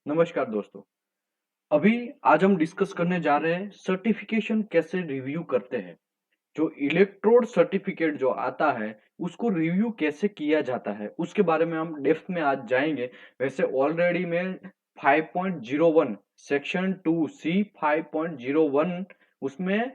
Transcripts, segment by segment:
नमस्कार दोस्तों। अभी आज हम डिस्कस करने जा रहे हैं सर्टिफिकेशन कैसे रिव्यू करते हैं। जो इलेक्ट्रोड सर्टिफिकेट जो आता है उसको रिव्यू कैसे किया जाता है उसके बारे में हम डेप्थ में आज जाएंगे। वैसे ऑलरेडी मैं 5.01 सेक्शन 2 सी 5.01 उसमें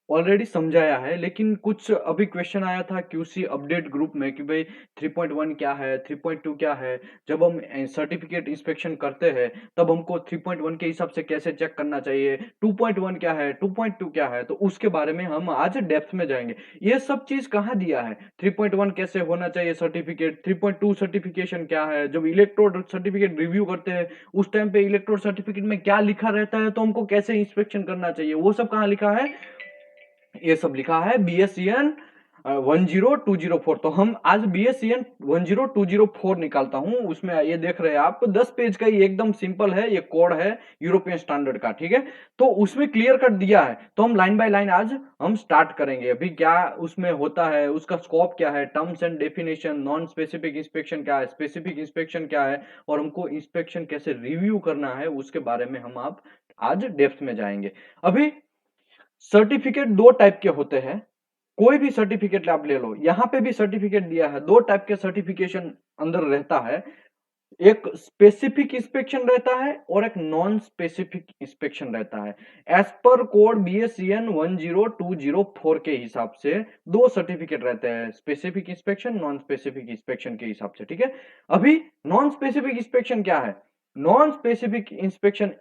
ऑलरेडी समझाया है, लेकिन कुछ अभी क्वेश्चन आया था क्यूसी अपडेट ग्रुप में कि भाई 3.1 क्या है, 3.2 क्या है। जब हम सर्टिफिकेट इंस्पेक्शन करते हैं तब हमको 3.1 के हिसाब से कैसे चेक करना चाहिए, 2.1 क्या है, 2.2 क्या है, तो उसके बारे में हम आज डेप्थ में जाएंगे। ये सब चीज कहाँ दिया है, 3.1 कैसे होना चाहिए सर्टिफिकेट, 3.2 सर्टिफिकेशन क्या है, जब इलेक्ट्रोड सर्टिफिकेट रिव्यू करते हैं उस टाइम पे इलेक्ट्रोड सर्टिफिकेट में क्या लिखा रहता है, तो हमको कैसे इंस्पेक्शन करना चाहिए वो सब कहाँ लिखा है। ये सब लिखा है BSEN 10204। तो हम आज BSEN 10204 निकालता हूं। उसमें ये देख रहे हैं आप 10 पेज का, ये एकदम सिंपल है, ये कोड है यूरोपियन स्टैंडर्ड का, ठीक है। तो उसमें क्लियर कट दिया है, तो हम लाइन बाय लाइन आज हम स्टार्ट करेंगे। अभी क्या उसमें होता है, उसका स्कोप क्या है, terms and definition, non specific inspection क्या है, स्पेसिफिक इंस्पेक्शन क्या है, और हमको इंस्पेक्शन कैसे रिव्यू करना है उसके बारे में हम आप आज डेप्थ में जाएंगे। अभी सर्टिफिकेट दो टाइप के होते हैं। कोई भी सर्टिफिकेट आप ले लो, यहां पे भी सर्टिफिकेट दिया है, दो टाइप के सर्टिफिकेशन अंदर रहता है। एक स्पेसिफिक इंस्पेक्शन रहता है और एक नॉन स्पेसिफिक इंस्पेक्शन रहता है। एज पर कोड BSEN 10204 के हिसाब से दो सर्टिफिकेट रहते हैं, specific inspection, non specific inspection के हिसाब से, ठीक है। अभी नॉन स्पेसिफिक इंस्पेक्शन क्या है। नॉन स्पेसिफिक इंस्पेक्शन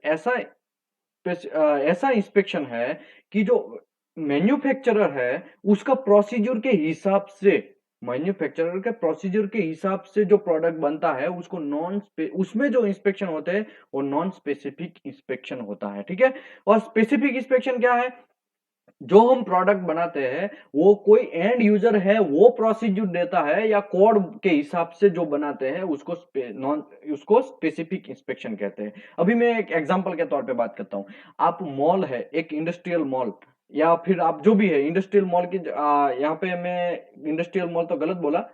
ऐसा इंस्पेक्शन है कि जो मैन्युफैक्चरर है उसका प्रोसीजर के हिसाब से, मैन्युफैक्चरर के प्रोसीजर के हिसाब से जो प्रोडक्ट बनता है उसको उसमें जो इंस्पेक्शन होते हैं वो नॉन स्पेसिफिक इंस्पेक्शन होता है, ठीक है। और स्पेसिफिक इंस्पेक्शन क्या है, जो हम प्रोडक्ट बनाते हैं वो कोई एंड यूजर है वो प्रोसीजर देता है या कोड के हिसाब से जो बनाते हैं उसको स्पेसिफिक इंस्पेक्शन कहते हैं। अभी मैं एक एग्जांपल के तौर पे बात करता हूं। आप मॉल है, एक इंडस्ट्रियल मॉल, या फिर आप जो भी है इंडस्ट्रियल मॉल की, यहाँ पे मैं इंडस्ट्रियल मॉल तो गलत बोला,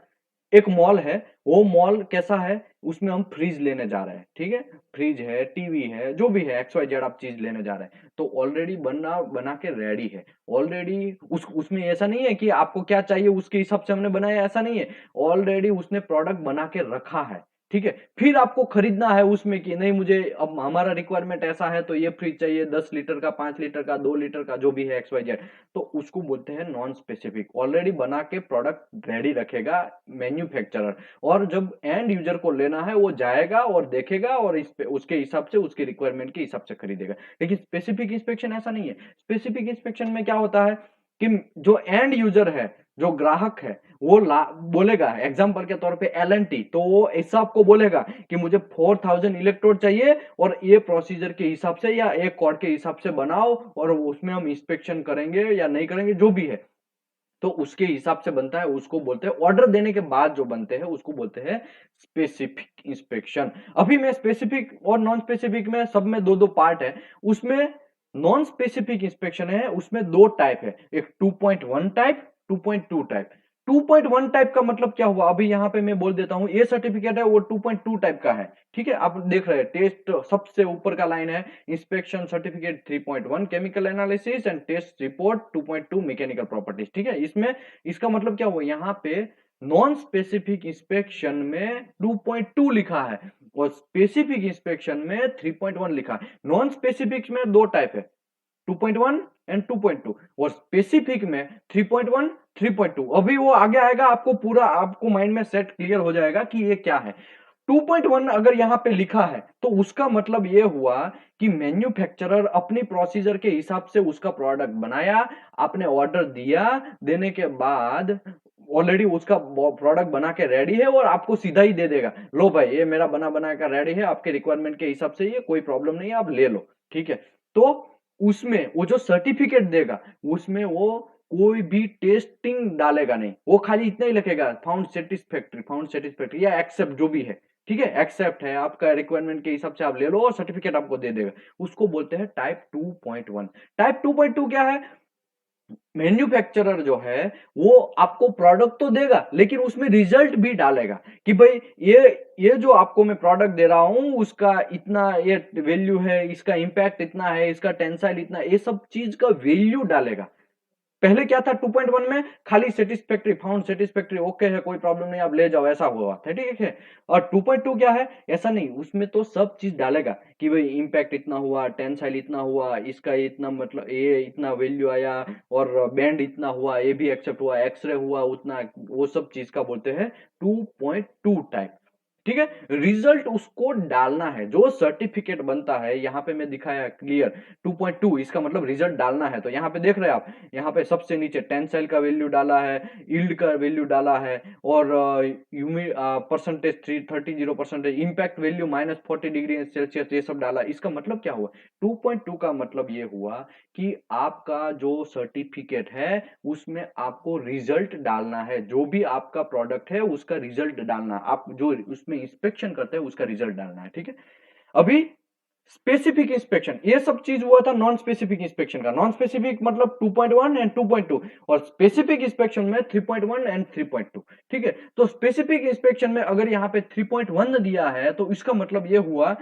एक मॉल है। वो मॉल कैसा है, उसमें हम फ्रिज लेने जा रहे हैं, ठीक है। फ्रिज है, टीवी है, जो भी है XYZ आप चीज लेने जा रहे हैं, तो ऑलरेडी बना बना के रेडी है। ऑलरेडी उसमें ऐसा नहीं है कि आपको क्या चाहिए उसके हिसाब से हमने बनाया, ऐसा नहीं है। ऑलरेडी उसने प्रोडक्ट बना के रखा है, ठीक है। फिर आपको खरीदना है उसमें कि नहीं, मुझे अब हमारा रिक्वायरमेंट ऐसा है तो ये फ्रिज चाहिए, 10 लीटर का, 5 लीटर का, 2 लीटर का, जो भी है XYZ। तो उसको बोलते हैं नॉन स्पेसिफिक। ऑलरेडी बना के प्रोडक्ट रेडी रखेगा मैन्युफैक्चरर, और जब एंड यूजर को लेना है वो जाएगा और देखेगा और उसके हिसाब से, उसके रिक्वायरमेंट के हिसाब से खरीदेगा। लेकिन स्पेसिफिक इंस्पेक्शन ऐसा नहीं है। स्पेसिफिक इंस्पेक्शन में क्या होता है कि जो एंड यूजर है, जो ग्राहक है, वो बोलेगा एग्जांपल के तौर पे LNT, तो वो ऐसा आपको बोलेगा कि मुझे 4000 इलेक्ट्रोड चाहिए और ये प्रोसीजर के हिसाब से या एक कॉर्ड के हिसाब से बनाओ, और उसमें हम इंस्पेक्शन करेंगे या नहीं करेंगे, जो भी है, तो उसके हिसाब से बनता है, उसको बोलते हैं। ऑर्डर देने के बाद जो बनते हैं उसको बोलते हैं स्पेसिफिक इंस्पेक्शन। अभी मैं स्पेसिफिक और नॉन स्पेसिफिक में, सब में दो दो पार्ट है। उसमें नॉन स्पेसिफिक इंस्पेक्शन है, उसमें दो टाइप है, एक 2.1 टाइप, 2.2 टाइप। 2.1 टाइप का मतलब क्या हुआ, अभी यहां पे मैं बोल देता हूं, ये सर्टिफिकेट है वो 2.2 टाइप का है, ठीक है। आप देख रहे हैं टेस्ट सबसे ऊपर का लाइन है, inspection certificate 3.1 chemical analysis and test report 2.2 mechanical properties, ठीक है। इसमें इसका मतलब क्या हुआ, यहाँ पे नॉन स्पेसिफिक इंस्पेक्शन में 2.2 लिखा है और स्पेसिफिक इंस्पेक्शन में 3.1 लिखा है। नॉन स्पेसिफिक में दो टाइप है, 2.1 एंड 2.2, और स्पेसिफिक में 3.1, 3.2। अभी वो आगे आएगा, आपको पूरा आपको माइंड में सेट क्लियर हो जाएगा कि ये क्या है। 2.1 अगर यहां पे लिखा है तो उसका मतलब ये हुआ कि मैन्युफैक्चरर अपनी प्रोसीजर के हिसाब से उसका प्रोडक्ट बनाया, आपने ऑर्डर दिया, देने के बाद ऑलरेडी उसका प्रोडक्ट बना के रेडी है और आपको सीधा ही दे देगा, लो भाई ये मेरा बना बना का रेडी है, आपके रिक्वायरमेंट के हिसाब से, ये कोई प्रॉब्लम नहीं है, आप ले लो, ठीक है। तो उसमें वो जो सर्टिफिकेट देगा उसमें वो कोई भी टेस्टिंग डालेगा नहीं, वो खाली इतना ही लिखेगा फाउंड सेटिस्फैक्ट्री, फाउंड सेटिस्फैक्ट्री या एक्सेप्ट, जो भी है, ठीक है। एक्सेप्ट है, आपका रिक्वायरमेंट के हिसाब से आप ले लो और सर्टिफिकेट आपको दे देगा। उसको बोलते हैं टाइप 2.1। टाइप 2.2 क्या है, मैन्युफैक्चरर जो है वो आपको प्रोडक्ट तो देगा लेकिन उसमें रिजल्ट भी डालेगा कि भाई ये जो आपको मैं प्रोडक्ट दे रहा हूं उसका इतना ये वैल्यू है, इसका इंपैक्ट इतना है, इसका टेंसाइल इतना, ये सब चीज का वैल्यू डालेगा। पहले क्या था 2.1 में खाली सेटिस्फैक्ट्री, फाउंड सेटिस्फैक्ट्री, ओके है, कोई प्रॉब्लम नहीं, आप ले जाओ, ऐसा हुआ था, ठीक है। और 2.2 क्या है, ऐसा नहीं, उसमें तो सब चीज डालेगा कि भाई इंपैक्ट इतना हुआ, टेंसाइल इतना हुआ, इसका इतना मतलब ये इतना वैल्यू आया, और बैंड इतना हुआ, ये भी एक्सेप्ट हुआ, एक्सरे हुआ उतना, वो सब चीज का बोलते हैं 2.2 टाइप। ठीक है, रिजल्ट उसको डालना है, जो सर्टिफिकेट बनता है, यहां पे मैं दिखाया क्लियर 2.2, इसका मतलब रिजल्ट डालना है। तो यहाँ पे देख रहे हैं आप, यहाँ पे सबसे नीचे टेंसाइल का वैल्यू डाला है, यील्ड का वैल्यू डाला है, और percentage 330%, impact value -40 degree Celsius, ये सब डाला। इसका मतलब क्या हुआ, 2.2 का मतलब ये हुआ कि आपका जो सर्टिफिकेट है उसमें आपको रिजल्ट डालना है, जो भी आपका प्रोडक्ट है उसका रिजल्ट डालना, आप जो उसमें इंस्पेक्शन करते हैं उसका रिजल्ट डालना है। ठीक है, अभी स्पेसिफिक इंस्पेक्शन, ये सब चीज हुआ था नॉन स्पेसिफिक इंस्पेक्शन का। नॉन स्पेसिफिक मतलब 2.1 एंड 2.2, और स्पेसिफिक इंस्पेक्शन में 3.1 एंड 3.2। ठीक है, तो स्पेसिफिक इंस्पेक्शन में अगर यहाँ पे 3.1 दिया है तो इसका मतलब ये हुआ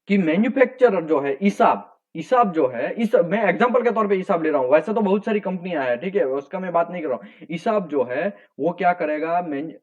कि मैन्युफैक्चरर जो है, ईसाब, ईसाब जो है, इस मैं एग्जांपल के तौर पे ईसाब ले रहा हूं, वैसे तो बहुत सारी कंपनियां हैं, ठीक है, उसका मैं बात नहीं कर रहा हूं। ईसाब जो है वो क्या करेगा,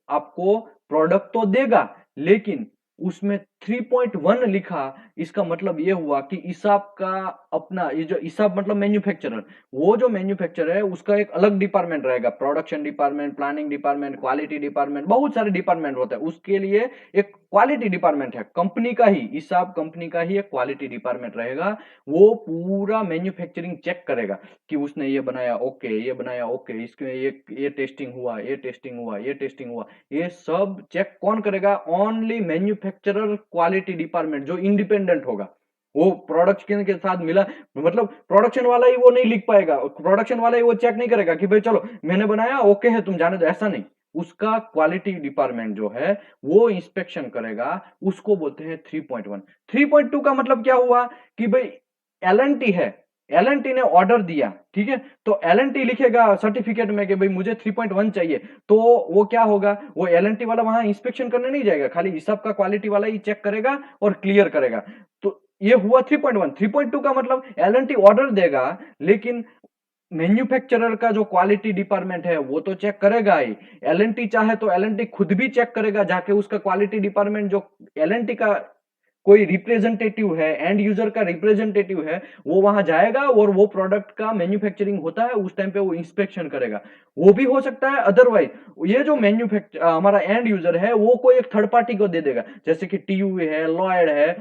आपको प्रोडक्ट तो देगा, लेकिन उसमें 3.1 लिखा, इसका मतलब ये हुआ कि ईसाब का अपना, ये जो ईसाब मतलब मैन्युफैक्चरर, वो जो मैन्युफैक्चरर है उसका एक अलग डिपार्टमेंट रहेगा, production department, planning department, quality department, बहुत सारे डिपार्टमेंट होते हैं। उसके लिए एक क्वालिटी डिपार्टमेंट है, कंपनी का ही, ईसाब कंपनी का ही एक क्वालिटी डिपार्टमेंट रहेगा। वो पूरा मैन्युफैक्चरिंग चेक करेगा कि उसने ये बनाया ओके, ये बनाया ओके, इसमें ये टेस्टिंग हुआ, ये टेस्टिंग हुआ, ये टेस्टिंग हुआ, ये सब चेक कौन करेगा, ओनली मैन्युफैक्चरर क्वालिटी डिपार्टमेंट, जो इंडिपेंडेंट होगा। वो प्रोडक्शन के साथ मिला, मतलब प्रोडक्शन वाला ही वो नहीं लिख पाएगा, प्रोडक्शन वाला ही वो चेक नहीं करेगा कि भाई चलो मैंने बनाया ओके है तुम जाने दो, ऐसा नहीं। उसका क्वालिटी डिपार्टमेंट जो है वो इंस्पेक्शन करेगा, उसको बोलते हैं 3.1। 3.2 का मतलब क्या हुआ कि भाई एलएनटी है, एलएनटी ने ऑर्डर दिया, ठीक है, तो एलएनटी लिखेगा सर्टिफिकेट में कि भाई मुझे 3.1 चाहिए, तो वो क्या होगा, वो एलएनटी वाला वहां इंस्पेक्शन करने नहीं जाएगा, खाली इस सब का क्वालिटी वाला ही चेक करेगा और क्लियर करेगा। तो ये हुआ 3.1। 3.2 का मतलब एलएनटी ऑर्डर देगा, लेकिन मैन्युफैक्चरर का जो क्वालिटी डिपार्टमेंट है वो तो चेक करेगा ही। एलएनटी चाहे तो एलएनटी खुद भी चेक करेगा जाके, उसका क्वालिटी डिपार्टमेंट जो एलएनटी का कोई रिप्रेजेंटेटिव है, एंड यूजर का रिप्रेजेंटेटिव है, वो वहां जाएगा और वो प्रोडक्ट का मैन्युफैक्चरिंग होता है उस टाइम पे वो इंस्पेक्शन करेगा। वो भी हो सकता है, अदरवाइज ये जो मैन्युफैक्चर हमारा एंड यूजर है वो कोई एक थर्ड पार्टी को दे देगा, जैसे कि टीयू है, लॉयड है,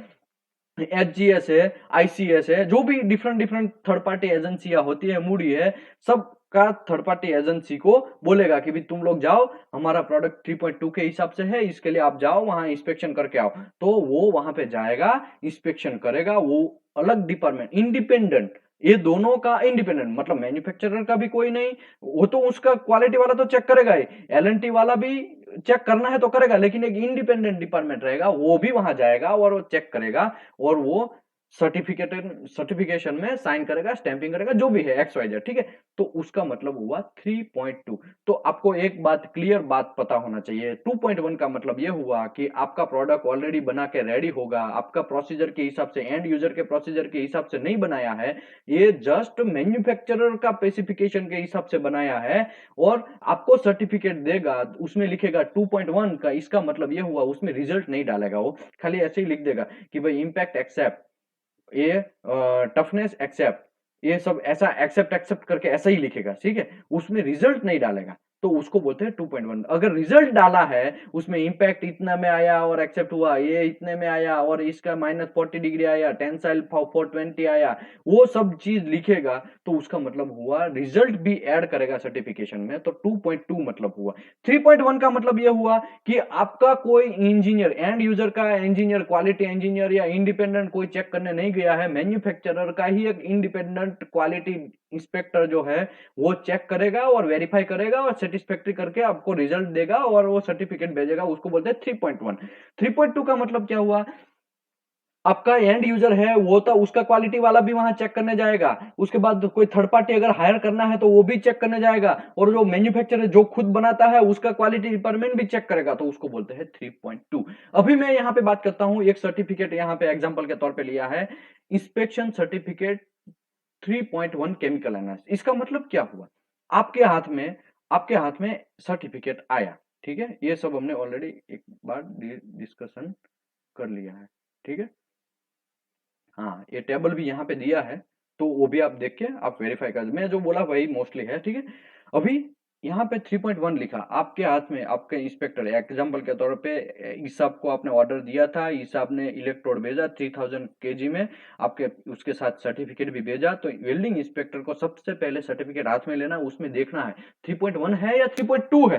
एचजीएस है, आईसीएस है, जो भी डिफरेंट डिफरेंट थर्ड पार्टी एजेंसियां होती है, मूडी है, सब का थर्ड पार्टी एजेंसी को बोलेगा कि भी तुम लोग जाओ, हमारा प्रोडक्ट 3.2 के हिसाब से है, इसके लिए आप जाओ वहां इंस्पेक्शन करके आओ। तो वो वहां पे जाएगा, इंस्पेक्शन करेगा, वो अलग डिपार्टमेंट, इंडिपेंडेंट, ये दोनों का इंडिपेंडेंट, मतलब मैन्युफैक्चरर का भी कोई नहीं, वो तो उसका क्वालिटी वाला तो चेक करेगा ही, एलएनटी वाला भी चेक करना है तो करेगा, लेकिन एक इंडिपेंडेंट डिपार्टमेंट रहेगा, वो भी वहां जाएगा और वो चेक करेगा, और वो सर्टिफिकेट सर्टिफिकेशन में साइन करेगा, स्टैंपिंग करेगा, जो भी है एक्स वाई जेड। ठीक है, तो उसका मतलब हुआ 3.2। तो आपको एक बात क्लियर बात पता होना चाहिए, 2.1 का मतलब यह हुआ कि आपका प्रोडक्ट ऑलरेडी बना के रेडी होगा, आपका प्रोसीजर के हिसाब से, एंड यूजर के प्रोसीजर के हिसाब से नहीं बनाया है, ये जस्ट मैन्युफैक्चरर का स्पेसिफिकेशन के हिसाब से बनाया है, और आपको सर्टिफिकेट देगा, उसमें लिखेगा 2.1 का, इसका मतलब यह हुआ उसमें रिजल्ट नहीं डालेगा, वो खाली ऐसे ही लिख देगा कि भाई इंपैक्ट एक्सेप्ट, ये टफनेस एक्सेप्ट, ये सब ऐसा एक्सेप्ट एक्सेप्ट करके ऐसा ही लिखेगा, ठीक है, उसमें रिजल्ट नहीं डालेगा। तो उसको बोलते हैं 2.1। अगर रिजल्ट डाला है, उसमें इंपैक्ट इतना में आया और एक्सेप्ट हुआ, ये इतने में आया और इसका -40 डिग्री आया, टेंसाइल 420 आया, वो सब चीज लिखेगा, तो उसका मतलब हुआ रिजल्ट भी ऐड करेगा सर्टिफिकेशन में, तो 2.2 मतलब हुआ। 3.1 का मतलब यह हुआ कि आपका कोई इंजीनियर, एंड यूजर का इंजीनियर, क्वालिटी इंजीनियर या इंडिपेंडेंट कोई चेक करने नहीं गया है, मैन्युफैक्चरर का ही एक इंडिपेंडेंट क्वालिटी इंस्पेक्टर जो है वो चेक करेगा और वेरीफाई करेगा और सेटिस्फैक्ट्री करके आपको रिजल्ट देगा और वो सर्टिफिकेट भेजेगा, उसको बोलते हैं 3.1। 3.2 का मतलब क्या हुआ, आपका एंड यूजर है वो तो उसका क्वालिटी वाला भी वहां चेक करने जाएगा, उसके बाद कोई थर्ड पार्टी अगर हायर करना है तो वो भी चेक करने जाएगा, और जो मैन्युफैक्चरर जो खुद बनाता है उसका क्वालिटी डिपार्टमेंट भी चेक करेगा, तो उसको बोलते हैं 3.2। अभी मैं यहाँ पे बात करता हूँ, एक सर्टिफिकेट यहाँ पे एग्जाम्पल के तौर पे लिया है, इंस्पेक्शन सर्टिफिकेट 3.1 केमिकल एनालिसिस। इसका मतलब क्या हुआ, आपके हाथ में आपके हाथ में सर्टिफिकेट आया, ठीक है, ये सब हमने ऑलरेडी एक बार डिस्कशन कर लिया है, ठीक है। हाँ, ये टेबल भी यहाँ पे दिया है, तो वो भी आप देख के आप वेरीफाई कर, मैं जो बोला वही मोस्टली है, ठीक है। अभी यहाँ पे 3.1 लिखा, आपके हाथ में आपके इंस्पेक्टर, एग्जाम्पल के तौर पे ईसाब को आपने ऑर्डर दिया था, ईसाब ने इलेक्ट्रोड भेजा 3000 केजी में, आपके उसके साथ सर्टिफिकेट भी भेजा, तो वेल्डिंग इंस्पेक्टर को सबसे पहले सर्टिफिकेट हाथ में लेना, उसमें देखना है 3.1 है या 3.2 है,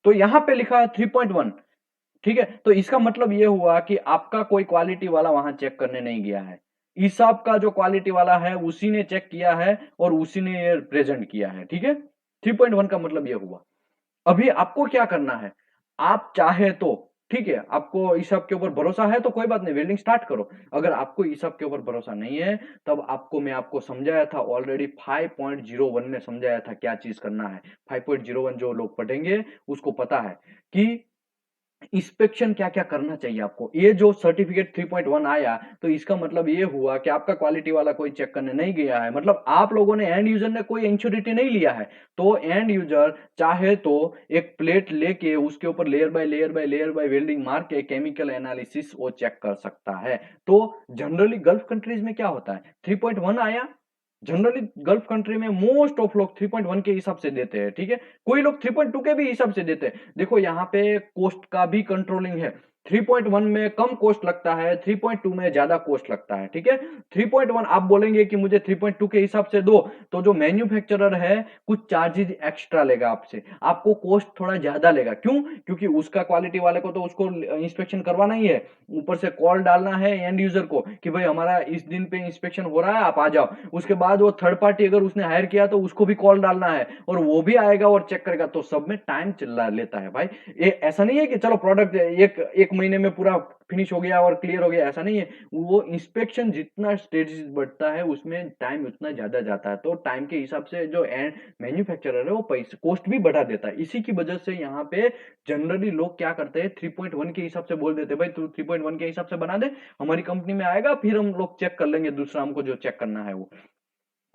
तो यहाँ पे लिखा है 3.1, ठीक है। तो इसका मतलब ये हुआ कि आपका कोई क्वालिटी वाला वहां चेक करने नहीं गया है, ईसाब का जो क्वालिटी वाला है उसी ने चेक किया है और उसी ने ये प्रेजेंट किया है, ठीक है। 3.1 का मतलब ये हुआ। अभी आपको क्या करना है, आप चाहे तो, ठीक है, आपको ईसाब के ऊपर भरोसा है तो कोई बात नहीं, वेल्डिंग स्टार्ट करो। अगर आपको ईसाब के ऊपर भरोसा नहीं है, तब आपको मैं आपको समझाया था ऑलरेडी, 5.01 में समझाया था क्या चीज करना है। 5.01 जो लोग पढ़ेंगे उसको पता है कि इंस्पेक्शन क्या क्या करना चाहिए आपको। ये जो सर्टिफिकेट 3.1 आया, तो इसका मतलब ये हुआ कि आपका क्वालिटी वाला कोई चेक करने नहीं गया है, मतलब आप लोगों ने, एंड यूजर ने कोई इंश्योरिटी नहीं लिया है, तो एंड यूजर चाहे तो एक प्लेट लेके उसके ऊपर layer by layer by layer by welding मार के केमिकल एनालिसिस वो चेक कर सकता है। तो जनरली गल्फ कंट्रीज में क्या होता है, 3.1 आया, जनरली गल्फ कंट्री में मोस्ट ऑफ लोग 3.1 के हिसाब से देते हैं, ठीक है। कोई लोग 3.2 के भी हिसाब से देते हैं। देखो यहाँ पे कॉस्ट का भी कंट्रोलिंग है, 3.1 में कम कॉस्ट लगता है, 3.2 में ज्यादा कॉस्ट लगता है, ठीक है। 3.1 आप बोलेंगे कि मुझे 3.2 के हिसाब से दो, तो जो मैन्युफैक्चरर है कुछ चार्जेस एक्स्ट्रा लेगा आपसे, आपको कॉस्ट थोड़ा ज्यादा लेगा, क्यों, क्योंकि उसका क्वालिटी वाले को तो उसको इंस्पेक्शन करवाना ही है, ऊपर से कॉल डालना है एंड यूजर को कि भाई हमारा इस दिन पे इंस्पेक्शन हो रहा है, आप आ जाओ। उसके बाद वो थर्ड पार्टी अगर उसने हायर किया तो उसको भी कॉल डालना है, और वो भी आएगा और चेक करेगा, तो सब में टाइम चिल्ला लेता है भाई। ये ऐसा नहीं है कि चलो प्रोडक्ट एक एक महीने में पूरा फिनिश हो गया और क्लियर हो गया, ऐसा नहीं है। वो इंस्पेक्शन जितना स्टेज बढ़ता है उसमें टाइम उतना ज्यादा जाता है, तो टाइम के हिसाब से जो एंड मैन्युफैक्चरर है वो पैसे कॉस्ट भी बढ़ा देता है। इसी की वजह से यहाँ पे जनरली लोग क्या करते हैं, 3.1 के हिसाब से बोल देते हैं, भाई तू 3.1 के हिसाब से बना दे, हमारी कंपनी में आएगा, फिर हम लोग चेक कर लेंगे, दूसरा हमको जो चेक करना है वो।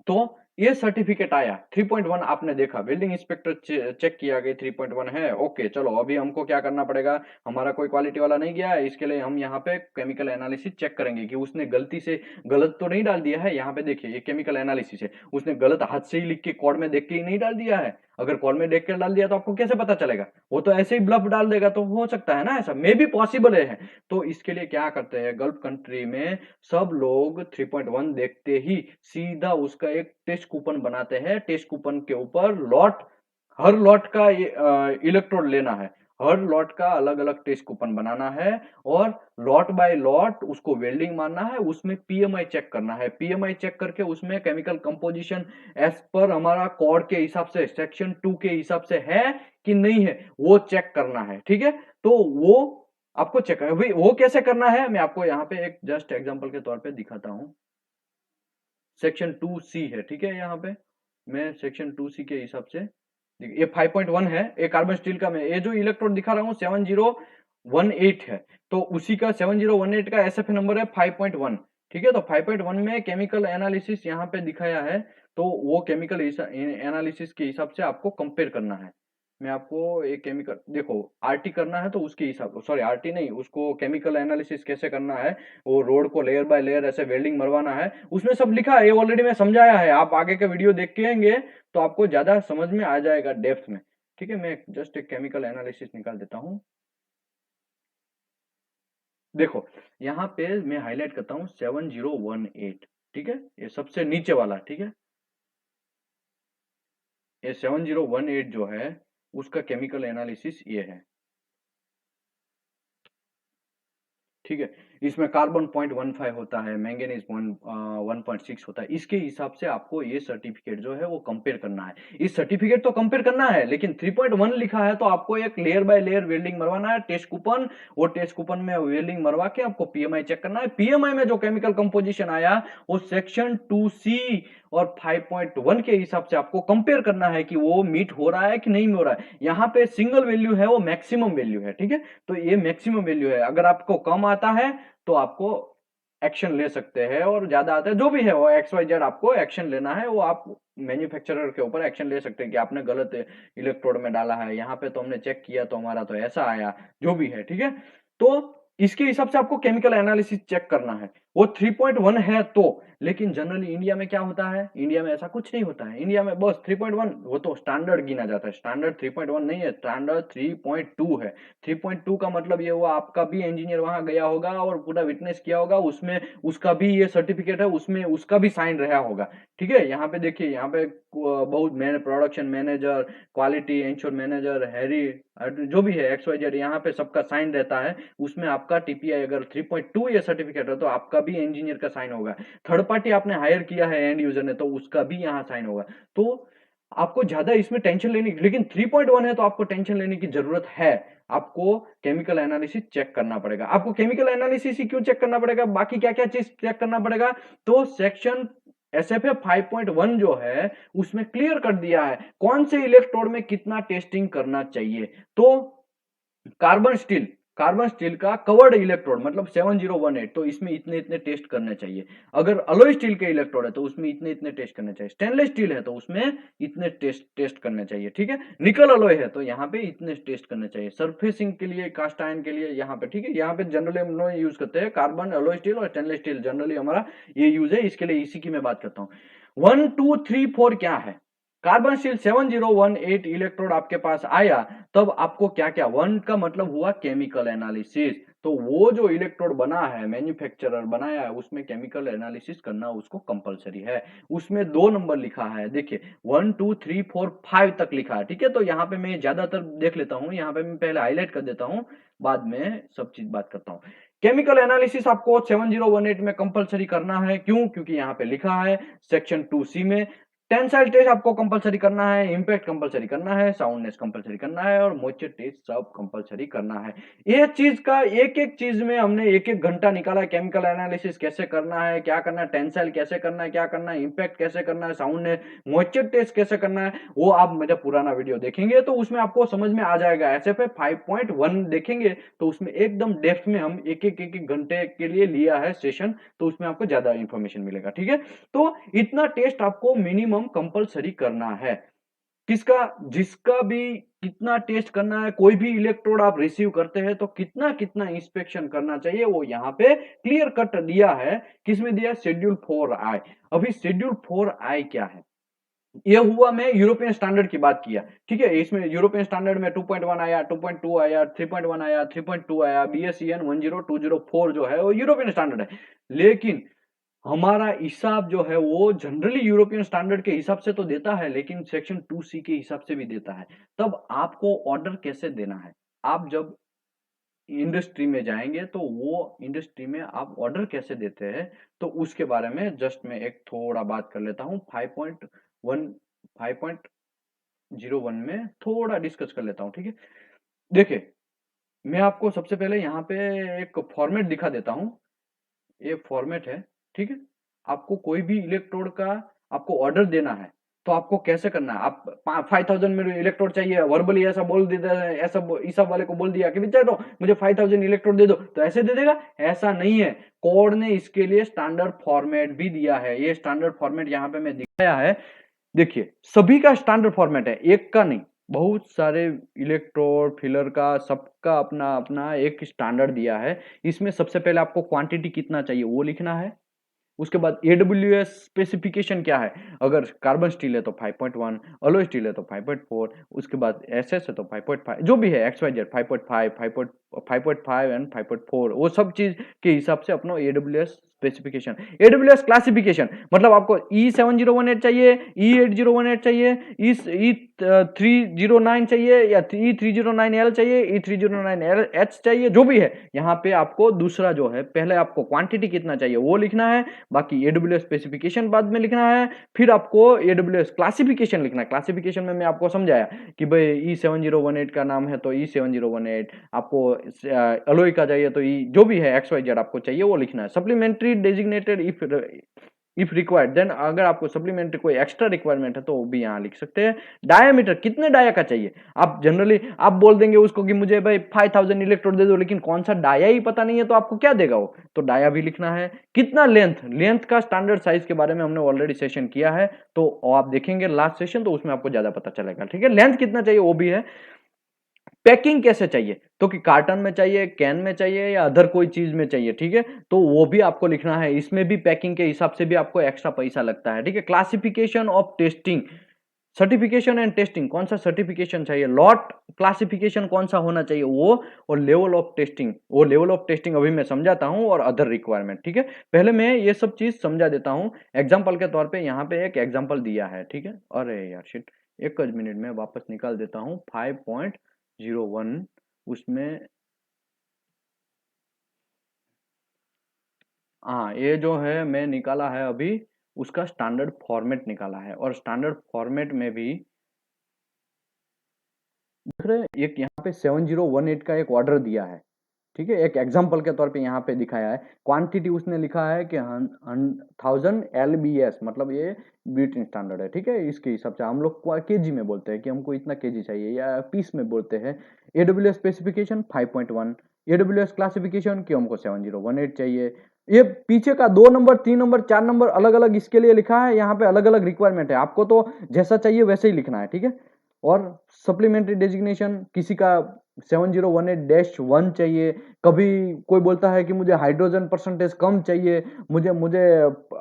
तो ये सर्टिफिकेट आया 3.1, आपने देखा बिल्डिंग इंस्पेक्टर चेक किया कि 3.1 है, ओके चलो अभी हमको क्या करना पड़ेगा, हमारा कोई क्वालिटी वाला नहीं गया है, इसके लिए हम यहाँ पे केमिकल एनालिसिस चेक करेंगे कि उसने गलती से गलत तो नहीं डाल दिया है। यहाँ पे देखिए ये केमिकल एनालिसिस है, उसने गलत हाथ से ही लिख के कोड में देख के ही नहीं डाल दिया है। अगर कॉल में देख कर डाल दिया तो आपको कैसे पता चलेगा, वो तो ऐसे ही ब्लफ डाल देगा, तो हो सकता है ना ऐसा, मे भी पॉसिबल है। तो इसके लिए क्या करते हैं गल्फ कंट्री में, सब लोग 3.1 देखते ही सीधा उसका एक टेस्ट कूपन बनाते हैं, टेस्ट कूपन के ऊपर लॉट, हर लॉट का इलेक्ट्रोड लेना है, हर लॉट का अलग अलग टेस्ट कूपन बनाना है, और लॉट बाय लॉट उसको वेल्डिंग मारना है, उसमें पीएमआई चेक करना है, पीएमआई चेक करके उसमें केमिकल कंपोजिशन एज पर हमारा कोड के हिसाब से, सेक्शन 2 के हिसाब से है कि नहीं है, वो चेक करना है, ठीक है। तो वो आपको चेक करना, भाई वो कैसे करना है, मैं आपको यहाँ पे एक जस्ट एग्जांपल के तौर पे दिखाता हूँ। सेक्शन 2C है, ठीक है, यहाँ पे मैं सेक्शन 2C के हिसाब से, ये 5.1 है, ये कार्बन स्टील का, मैं ये जो इलेक्ट्रोड दिखा रहा हूँ 7018 है, तो उसी का 7018 का एसएफए नंबर है 5.1, ठीक है। तो 5.1 में केमिकल एनालिसिस यहाँ पे दिखाया है, तो वो केमिकल एनालिसिस के हिसाब से आपको कंपेयर करना है। मैं आपको एक केमिकल, देखो आरटी करना है तो उसके हिसाब, सॉरी आरटी नहीं, उसको केमिकल एनालिसिस कैसे करना है, वो रोड को लेयर बाय लेयर ऐसे वेल्डिंग मरवाना है, उसमें सब लिखा है, ये ऑलरेडी मैं समझाया है, आप आगे का वीडियो देख के आएंगे तो आपको ज्यादा समझ में आ जाएगा डेप्थ में, ठीक है। मैं जस्ट एक केमिकल एनालिसिस निकाल देता हूँ। देखो यहाँ पे मैं हाईलाइट करता हूँ 7018, ठीक है, ये सबसे नीचे वाला, ठीक है, ये 7018 जो है उसका केमिकल एनालिसिस ये है, ठीक है। इसमें कार्बन 0.15 होता है, मैंगनीज 1.6 होता है। इसके हिसाब से आपको ये सर्टिफिकेट जो है वो कंपेयर करना है। इस सर्टिफिकेट तो कंपेयर करना है, लेकिन 3.1 लिखा है तो आपको एक लेयर बाय लेयर वेल्डिंग मरवाना है, टेस्ट कूपन, वो टेस्ट कूपन में वेल्डिंग मरवा के आपको पीएमआई चेक करना है। पीएमआई में जो केमिकल कंपोजिशन आया वो सेक्शन 2C और 5.1 के हिसाब से आपको कंपेयर करना है कि वो मीट हो रहा है कि नहीं हो रहा है। यहाँ पे सिंगल वैल्यू है, वो मैक्सिमम वैल्यू है, ठीक है। तो ये मैक्सिमम वैल्यू है, अगर आपको कम आता है तो आपको एक्शन ले सकते हैं, और ज्यादा आता है जो भी है वो XYZ आपको एक्शन लेना है, वो आप मैन्युफैक्चरर के ऊपर एक्शन ले सकते हैं कि आपने गलत इलेक्ट्रोड में डाला है, यहाँ पे तो हमने चेक किया तो हमारा तो ऐसा आया, जो भी है, ठीक है। तो इसके हिसाब से आपको केमिकल एनालिसिस चेक करना है। वो 3.1 है तो, लेकिन जनरली इंडिया में क्या होता है, इंडिया में ऐसा कुछ नहीं होता है। इंडिया में बस 3.1 वो तो स्टैंडर्ड गिना जाता है, स्टैंडर्ड 3.1 नहीं है, स्टैंडर्ड 3.2 है। 3.2 का मतलब ये हुआ आपका भी इंजीनियर वहां गया होगा और पूरा विटनेस किया होगा, उसमें उसका भी ये सर्टिफिकेट है, उसमें उसका भी साइन रहा होगा, ठीक है। यहाँ पे देखिए, यहाँ पे बहुत production manager, quality ensure manager, Harry, जो भी है XYZ, यहाँ पे सबका साइन रहता है। उसमें आपका टीपीआई अगर 3.2 ये सर्टिफिकेट है तो आपका भी इंजीनियर का साइन होगा। थर्ड पार्टी आपने हायर किया है एंड यूजर ने तो उसका भी यहाँ साइन होगा। तो आपको ज्यादा इसमें टेंशन लेने की, लेकिन 3.1 है तो आपको टेंशन लेने की जरूरत है। आपको केमिकल एनालिसिस चेक करना पड़ेगा। आपको केमिकल एनालिसिस ही क्यों चेक करना पड़ेगा, बाकी क्या क्या चीज चेक करना पड़ेगा, तो सेक्शन SFA 5.1 जो है उसमें क्लियर कर दिया है कौन से इलेक्ट्रोड में कितना टेस्टिंग करना चाहिए। तो कार्बन स्टील का कवर्ड इलेक्ट्रोड मतलब 7018, तो इसमें इतने इतने टेस्ट करने चाहिए। अगर अलॉय स्टील के इलेक्ट्रोड है तो उसमें इतने इतने टेस्ट करने चाहिए। स्टेनलेस स्टील है तो उसमें इतने टेस्ट करने चाहिए, ठीक है। निकल अलॉय है तो यहाँ पे इतने टेस्ट करने चाहिए। सरफेसिंग के लिए, कास्ट आयरन के लिए यहाँ पे, ठीक है। यहाँ पे जनरली हम लोग यूज करते हैं कार्बन, अलॉय स्टील और स्टेनलेस स्टील, जनरली हमारा ये यूज है। इसके लिए इसी की मैं बात करता हूँ। 1 2 3 4 क्या है, कार्बन स्टील 7018 इलेक्ट्रोड आपके पास आया, तब आपको क्या क्या, 1 का मतलब हुआ केमिकल एनालिसिस, तो वो जो इलेक्ट्रोड बना है, मैन्युफैक्चरर बनाया है, उसमें केमिकल एनालिसिस करना उसको कंपलसरी है। उसमें 2 नंबर लिखा है, देखिए 1 2 3 4 5 तक लिखा है, ठीक है। तो यहाँ पे मैं ज्यादातर देख लेता हूँ, यहाँ पे मैं पहले हाईलाइट कर देता हूँ, बाद में सब चीज बात करता हूँ। केमिकल एनालिसिस आपको 7018 में कंपलसरी करना है, क्यों, क्योंकि यहाँ पे लिखा है सेक्शन 2C में टेंसाइल टेस्ट आपको कंपलसरी करना है, इंपैक्ट कंपलसरी करना है, साउंडनेस कंपलसरी करना है, और मॉइस्चर टेस्ट सब कंपलसरी करना है। ये चीज का एक एक चीज में हमने एक एक घंटा निकाला। केमिकल एनालिसिस कैसे करना है, क्या करना है, टेंसाइल कैसे करना है, क्या करना है, इंपैक्ट कैसे करना है, साउंडनेस, मॉइस्चर टेस्ट कैसे करना है, वो आप मेरा पुराना वीडियो देखेंगे तो उसमें आपको समझ में आ जाएगा। SFA 5.1 देखेंगे तो उसमें एकदम डेप्थ में हम एक एक घंटे के लिए लिया है सेशन, तो उसमें आपको ज्यादा इंफॉर्मेशन मिलेगा, ठीक है। तो इतना टेस्ट आपको मिनिमम कंपलसरी करना है। किसका, जिसका भी कितना टेस्ट करना है, कोई भी इलेक्ट्रोड आप रिसीव करते हैं तो कितना कितना इंस्पेक्शन करना चाहिए, वो यहाँ पे क्लियर कट दिया है। किसमें दिया, शेड्यूल 4I। अभी शेड्यूल 4I क्या है, ये हुआ, मैं यूरोपियन स्टैंडर्ड की बात किया, ठीक है। इसमें यूरोपियन स्टैंडर्ड में 2.1 आया, 2.2 आया, 3.1 आया, 3.2 आया, BSEN 10204 जो है वो यूरोपियन स्टैंडर्ड है। लेकिन हमारा हिसाब जो है वो जनरली यूरोपियन स्टैंडर्ड के हिसाब से तो देता है, लेकिन सेक्शन 2C के हिसाब से भी देता है। तब आपको ऑर्डर कैसे देना है, आप जब इंडस्ट्री में जाएंगे तो वो इंडस्ट्री में आप ऑर्डर कैसे देते हैं, तो उसके बारे में जस्ट मैं एक थोड़ा बात कर लेता हूँ। 5.01 में थोड़ा डिस्कस कर लेता हूँ, ठीक है। देखिए, मैं आपको सबसे पहले यहाँ पे एक फॉर्मेट दिखा देता हूँ। ये फॉर्मेट है, ठीक है। आपको कोई भी इलेक्ट्रोड का आपको ऑर्डर देना है तो आपको कैसे करना है, आप 5000 में इलेक्ट्रोड चाहिए, वर्बली ऐसा बोल देता है, ऐसा ईसा वाले को बोल दिया कि चलो मुझे 5000 इलेक्ट्रोड दे दो, तो ऐसे दे देगा, ऐसा नहीं है। कोड ने इसके लिए स्टैंडर्ड फॉर्मेट भी दिया है। ये स्टैंडर्ड फॉर्मेट यहाँ पे मैं दिखाया है, देखिए सभी का स्टैंडर्ड फॉर्मेट है, एक का नहीं, बहुत सारे इलेक्ट्रोड फिलर का सबका अपना अपना एक स्टैंडर्ड दिया है। इसमें सबसे पहले आपको क्वांटिटी कितना चाहिए वो लिखना है। उसके बाद AWS स्पेसिफिकेशन क्या है, अगर कार्बन स्टील है तो 5.1, अलॉय स्टील है तो 5.4, उसके बाद SS है तो 5.5, जो भी है XYZ 5.5, 5.5 एंड 5.4, वो सब चीज के हिसाब से अपना AWS स्पेसिफिकेशन। AWS क्लासिफिकेशन मतलब आपको E7018 चाहिए, E8018 चाहिए, E3009 चाहिए या E309L चाहिए, E309H चाहिए, जो भी है यहाँ पे आपको दूसरा जो है पहले आपको क्वांटिटी कितना चाहिए वो लिखना है, बाकी AWS स्पेसिफिकेशन बाद में लिखना है, फिर आपको AWS क्लासिफिकेशन लिखना है। क्लासिफिकेशन में मैं आपको समझाया कि भाई E7018 का नाम है तो E7018, आपको अलॉय का चाहिए तो जो भी है XYZ आपको चाहिए वो लिखना है। Supplementary designated if required, then अगर आपको सप्लीमेंट्री कोई एक्स्ट्रा रिक्वायरमेंट है तो वो भी यहाँ लिख सकते हैं। डायमीटर कितने डाया का चाहिए, आप जनरली आप बोल देंगे उसको कि मुझे भाई 5000 इलेक्ट्रोड दे दो, लेकिन कौन सा डाया ही पता नहीं है तो आपको क्या देगा वो, तो डाया भी लिखना है। कितना लेंथ का स्टैंडर्ड साइज के बारे में हमने ऑलरेडी सेशन किया है, तो आप देखेंगे लास्ट सेशन तो उसमें आपको ज्यादा पता चलेगा, ठीक है। लेंथ कितना चाहिए वो भी है। पैकिंग कैसे चाहिए, तो कि कार्टन में चाहिए, कैन में चाहिए या अदर कोई चीज में चाहिए, ठीक है, तो वो भी आपको लिखना है। इसमें भी पैकिंग के हिसाब से भी आपको एक्स्ट्रा पैसा लगता है, ठीक है। Classification of testing, certification and testing, कौन सा सर्टिफिकेशन चाहिए, लॉट क्लासिफिकेशन कौन सा होना चाहिए वो, और लेवल ऑफ टेस्टिंग, वो लेवल ऑफ टेस्टिंग अभी मैं समझाता हूं, और अदर रिक्वायरमेंट, ठीक है। पहले मैं ये सब चीज समझा देता हूं एग्जाम्पल के तौर पे। यहाँ पे एक एग्जाम्पल दिया है, ठीक है। अरे यार शिट, एक मिनट में वापस निकाल देता हूं 5.01, उसमें हाँ ये जो है मैं निकाला है अभी, उसका स्टैंडर्ड फॉर्मेट निकाला है, और स्टैंडर्ड फॉर्मेट में भी देख रहे हैं, एक यहाँ पे 7018 का एक ऑर्डर दिया है, ठीक है। एक एग्जाम्पल के तौर पे यहाँ पे दिखाया है। क्वांटिटी उसने लिखा है कि 1000 LBS, मतलब ये ब्रिटेन स्टैंडर्ड है, ठीक है। इसके हिसाब से हम लोग केजी में बोलते हैं कि हमको इतना केजी चाहिए, या पीस में बोलते हैं। AWS स्पेसिफिकेशन 5.1, AWS क्लासिफिकेशन कि हमको 7018 चाहिए। ये पीछे का 2 नंबर 3 नंबर 4 नंबर अलग अलग इसके लिए लिखा है, यहाँ पे अलग अलग रिक्वायरमेंट है, आपको तो जैसा चाहिए वैसे ही लिखना है, ठीक है। और सप्लीमेंट्री डेजिग्नेशन, किसी का 7018-1 चाहिए, कभी कोई बोलता है कि मुझे हाइड्रोजन परसेंटेज कम चाहिए, मुझे मुझे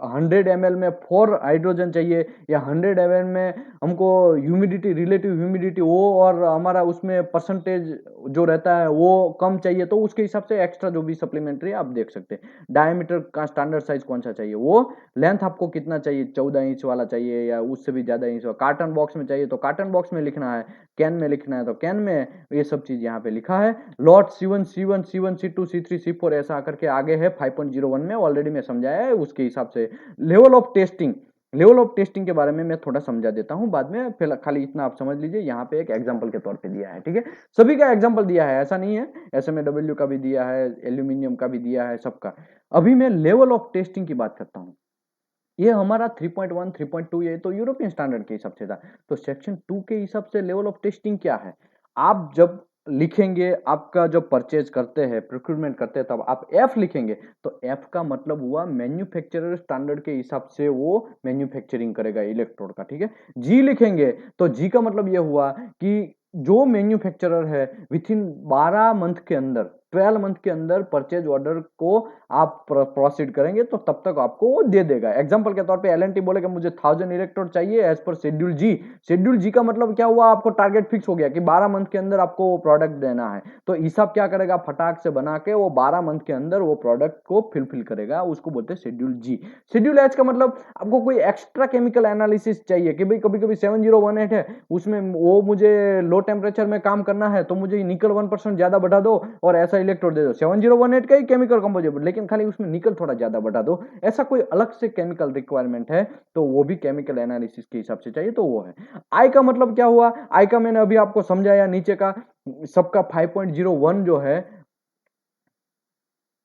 100 ml में 4 हाइड्रोजन चाहिए, या 100 ml में हमको ह्यूमिडिटी, रिलेटिव ह्यूमिडिटी वो और हमारा उसमें परसेंटेज जो रहता है वो कम चाहिए, तो उसके हिसाब से एक्स्ट्रा जो भी सप्लीमेंट्री आप देख सकते हैं। डायमीटर का स्टैंडर्ड साइज कौन सा चाहिए वो, लेंथ आपको कितना चाहिए, 14 इंच वाला चाहिए या उससे भी ज्यादा इंच वाला, कार्टन बॉक्स में चाहिए तो कार्टन बॉक्स में लिखना है, कैन में लिखना है तो कैन में, ये सब चीज यहाँ पे लिखा है। Lot C1 C1 C1 C2 C3 C4 ऐसा करके आगे है 5.01 में, ऑलरेडी मैं समझाया है उसके हिसाब से। Level of testing, level of testing के बारे में मैं थोड़ा समझा देता हूं बाद में, फिर खाली इतना आप समझ लीजिए, यहाँ पे एक एग्जांपल के तौर पे दिया है, ठीक है। सभी का एग्जांपल दिया है, ऐसा नहीं है, SMAW का भी दिया है, एल्यूमिनियम का भी दिया है, सबका। अभी मैं लेवल ऑफ टेस्टिंग की बात करता हूँ। ये हमारा 3.1 3.2 ये तो यूरोपियन स्टैंडर्ड के हिसाब से था, तो सेक्शन 2 के हिसाब से लेवल ऑफ टेस्टिंग क्या है। आप जब लिखेंगे, आपका जब परचेज करते हैं, प्रोक्यूरमेंट करते हैं, तब आप एफ लिखेंगे, तो एफ का मतलब हुआ मैन्युफैक्चरर स्टैंडर्ड के हिसाब से वो मैन्युफैक्चरिंग करेगा इलेक्ट्रोड का, ठीक है। जी लिखेंगे तो जी का मतलब ये हुआ कि जो मैन्युफैक्चरर है विथ इन 12 मंथ के अंदर, 12 मंथ के अंदर परचेज ऑर्डर को आप प्रोसीड करेंगे तो तब तक आपको वो दे देगा। एग्जांपल के तौर पे L&T बोलेगा मुझे 1000 इलेक्ट्रोड चाहिए एज पर शेड्यूल जी। शेड्यूल जी का मतलब क्या हुआ, आपको टारगेट फिक्स हो गया कि 12 मंथ के अंदर आपको वो प्रोडक्ट देना है, तो हिसाब क्या करेगा, फटाक से बना के वो 12 मंथ के अंदर वो प्रोडक्ट को फिल करेगा, उसको बोलते हैं शेड्यूल जी। शेड्यूल एच का मतलब आपको कोई एक्स्ट्रा केमिकल एनालिसिस चाहिए कि भाई कभी कभी 7018 है, उसमें वो मुझे लो टेम्परेचर में काम करना है, तो मुझे निकल 1% ज्यादा बढ़ा दो और ऐसा इलेक्ट्रोड दे दो। 7018 का ही केमिकल कंपोजिट, लेकिन खाली उसमें निकल थोड़ा ज्यादा बढ़ा दो, ऐसा कोई अलग से केमिकल रिक्वायरमेंट है तो वो भी केमिकल एनालिसिस के हिसाब से चाहिए, तो वो है। आई का मतलब क्या हुआ, आई का मैंने अभी आपको समझाया, नीचे का सबका 5.01 जो है,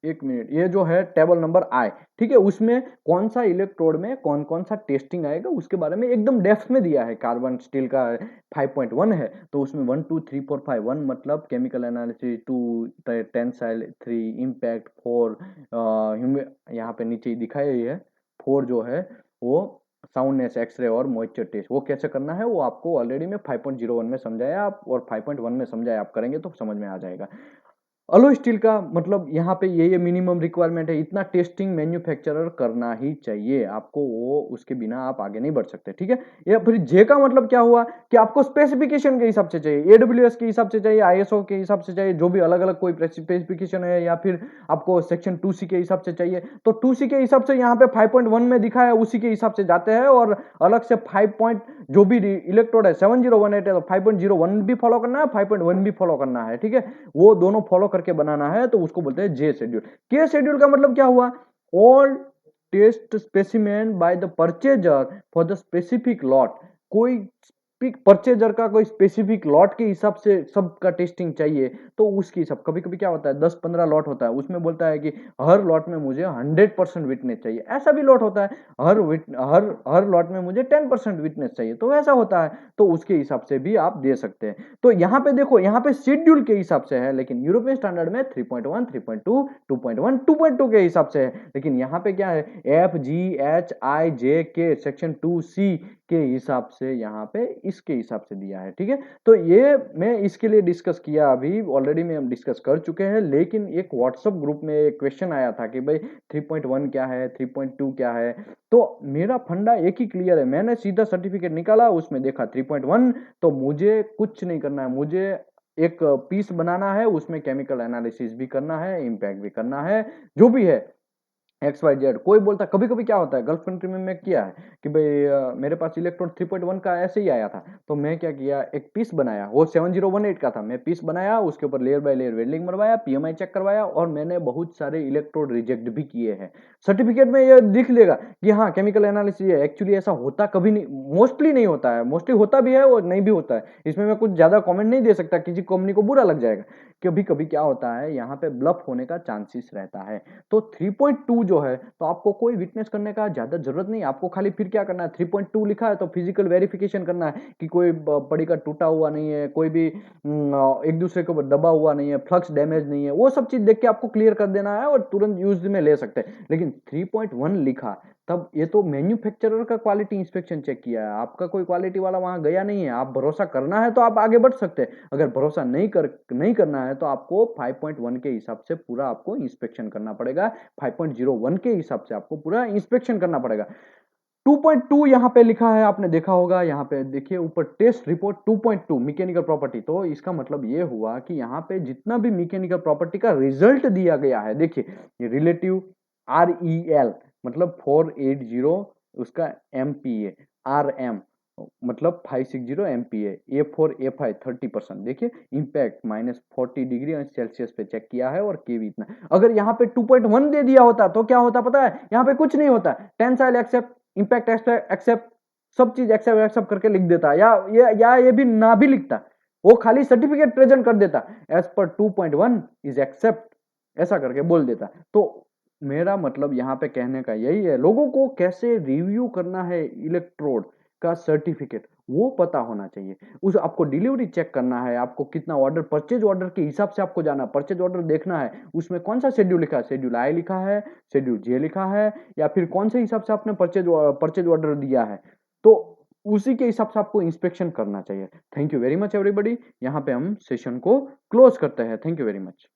एक मिनट, ये जो है टेबल नंबर आई, ठीक है, उसमें कौन सा इलेक्ट्रोड में कौन कौन सा टेस्टिंग आएगा उसके बारे में एकदम डेप्थ में दिया है। कार्बन स्टील का 5.1 है तो उसमें 1 2 3 4 5, 1 मतलब केमिकल एनालिसिस, 2 टेंसाइल, 3 इम्पैक्ट, 4 यहाँ पे नीचे दिखाया ही है, 4 जो है वो साउंडनेस, एक्सरे और मॉइस्चर टेस्ट, वो कैसे करना है वो आपको ऑलरेडी मैं 5.01 में समझाया, आप और 5.1 में समझाया, आप करेंगे तो समझ में आ जाएगा। अलोय स्टील का मतलब यहाँ पे ये मिनिमम रिक्वायरमेंट है, इतना टेस्टिंग मैन्युफैक्चरर करना ही चाहिए आपको, वो उसके बिना आप आगे नहीं बढ़ सकते, ठीक है। या फिर जे का मतलब क्या हुआ कि आपको स्पेसिफिकेशन के हिसाब से चाहिए, एडब्ल्यूएस के हिसाब से चाहिए, आईएसओ के हिसाब से चाहिए, जो भी अलग अलग कोई स्पेसिफिकेशन है, या फिर आपको सेक्शन 2C के हिसाब से चाहिए, तो 2C के हिसाब से यहाँ पे 5.1 में दिखा है उसी के हिसाब से जाते हैं, और अलग से 5 पॉइंट जो भी इलेक्ट्रोड है 7018 है तो 5.01 भी फॉलो करना है, 5.1 भी फॉलो करना है, ठीक है। वो दोनों फॉलो करके बनाना है, तो उसको बोलते हैं जे शेड्यूल। के शेड्यूल का मतलब क्या हुआ, all test specimen by the purchaser for the specific lot. कोई परचेजर का कोई स्पेसिफिक लॉट के हिसाब से सबका टेस्टिंग चाहिए, तो उसकी हिसाब, कभी कभी क्या होता है 10-15 लॉट होता है, उसमें बोलता है कि हर लॉट में मुझे 100% विटनेस चाहिए, ऐसा भी लॉट होता है, हर लॉट में मुझे 10% विटनेस चाहिए, तो ऐसा होता है, तो उसके हिसाब से भी आप दे सकते हैं। तो यहाँ पे देखो, यहाँ पे शेड्यूल के हिसाब से है, लेकिन यूरोपियन स्टैंडर्ड में 3.1, 3.2, 2.1, 2.2 के हिसाब से है, लेकिन यहाँ पे क्या है, एफ जी एच आई जे के सेक्शन 2C के हिसाब से यहाँ पे इसके हिसाब से दिया है, ठीक है। तो ये मैं इसके लिए डिस्कस किया, अभी ऑलरेडी में हम डिस्कस कर चुके हैं, लेकिन एक व्हाट्सएप ग्रुप में एक क्वेश्चन आया था कि भाई 3.1 क्या है, 3.2 क्या है, तो मेरा फंडा एक ही क्लियर है, मैंने सीधा सर्टिफिकेट निकाला, उसमें देखा 3.1, तो मुझे कुछ नहीं करना है, मुझे एक पीस बनाना है, उसमें केमिकल एनालिसिस भी करना है, इम्पैक्ट भी करना है, जो भी है XYZ। कोई बोलता, कभी कभी क्या होता है गल्फ कंट्री में मैं किया है कि भाई मेरे पास इलेक्ट्रोड 3.1 का ऐसे ही आया था, तो मैं क्या किया, एक पीस बनाया, वो 7018 का था, मैं पीस बनाया, उसके ऊपर लेयर बाय लेयर वेल्डिंग मरवाया, PMI चेक करवाया, और मैंने बहुत सारे इलेक्ट्रोड रिजेक्ट भी किए हैं। सर्टिफिकेट में ये दिख लेगा कि हाँ केमिकल एनालिसिस है, एक्चुअली ऐसा होता कभी नहीं, मोस्टली नहीं होता है, मोस्टली होता भी है और नहीं भी होता है, इसमें मैं कुछ ज्यादा कमेंट नहीं दे सकता, किसी कंपनी को बुरा लग जाएगा। कभी कभी क्या होता है, यहाँ पे ब्लफ होने का चांसेस रहता है। तो 3.2 जो है, तो आपको कोई विटनेस करने का ज्यादा जरूरत नहीं, आपको खाली फिर क्या करना है, 3.2 लिखा है तो फिजिकल वेरिफिकेशन करना है कि कोई पड़ी का टूटा हुआ नहीं है, कोई भी एक दूसरे के ऊपर दबा हुआ नहीं है, फ्लक्स डैमेज नहीं है, वो सब चीज देख के आपको क्लियर कर देना है और तुरंत यूज में ले सकते हैं। लेकिन 3.1 लिखा, तब ये तो मैन्युफैक्चरर का क्वालिटी इंस्पेक्शन चेक किया है, आपका कोई क्वालिटी वाला वहां गया नहीं है। आप भरोसा करना है तो आप आगे बढ़ सकते हैं, अगर भरोसा नहीं करना है तो आपको 5.1 के हिसाब से पूरा आपको इंस्पेक्शन करना पड़ेगा, 5.01 के हिसाब से आपको पूरा इंस्पेक्शन करना पड़ेगा। 2.2 यहाँ पे लिखा है, आपने देखा होगा, यहाँ पे देखिए ऊपर टेस्ट रिपोर्ट 2.2 मैकेनिकल प्रॉपर्टी, तो इसका मतलब ये हुआ कि यहाँ पे जितना भी मैकेनिकल प्रॉपर्टी का रिजल्ट दिया गया है, देखिए रिलेटिव REL मतलब 480, उसका MPa, RM मतलब 560 MPa, A4A5 30%, देखिए इम्पैक्ट -40 डिग्री सेल्सियस पे चेक किया है, और केवी इतना। अगर यहाँ पे 2.1 दे दिया होता तो क्या होता पता है, यहाँ पे कुछ नहीं होता, टेंसाइल एक्सेप्ट, इम्पैक्ट एक्सेप्ट, सब चीज एक्सेप्ट एक्सेप्ट करके लिख देता, या ये भी ना भी लिखता, वो खाली सर्टिफिकेट प्रेजेंट कर देता, एज पर 2.1 इज एक्सेप्ट, ऐसा करके बोल देता। तो मेरा मतलब यहाँ पे कहने का यही है, लोगों को कैसे रिव्यू करना है इलेक्ट्रोड का सर्टिफिकेट वो पता होना चाहिए। उस आपको डिलीवरी चेक करना है, आपको कितना ऑर्डर, परचेज ऑर्डर के हिसाब से आपको जाना, परचेज ऑर्डर देखना है, उसमें कौन सा शेड्यूल लिखा है, शेड्यूल आई लिखा है, शेड्यूल जे लिखा है, या फिर कौन से हिसाब से आपने परचेज ऑर्डर दिया है, तो उसी के हिसाब से आपको इंस्पेक्शन करना चाहिए। Thank you very much everybody, यहाँ पे हम सेशन को क्लोज करते हैं। Thank you very much.